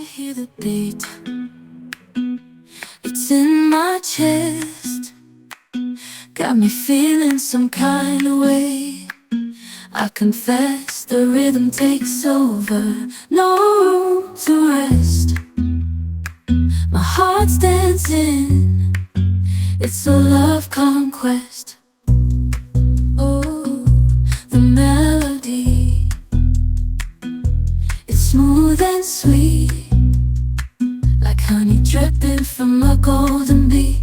hear the beat. It's in my chest, got me feeling some kind of way. I confess the rhythm takes over, no room to rest. My heart's dancing, it's a love conquest. Oh, the melody, it's smooth and sweet, like honey dripping from a golden bee.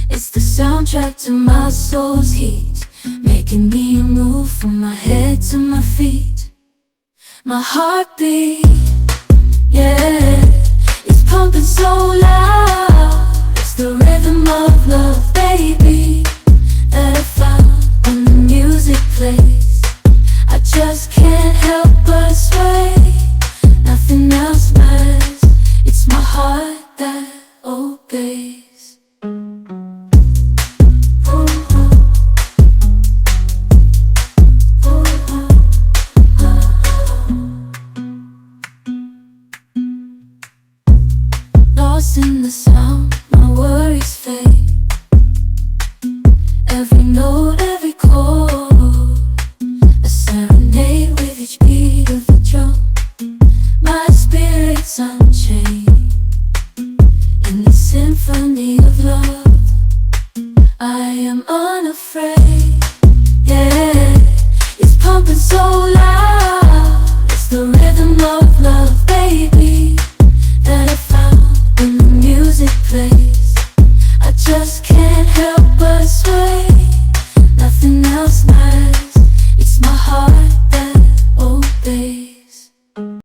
It's the soundtrack to my soul's heat, making me move from my head to my feet. My heartbeat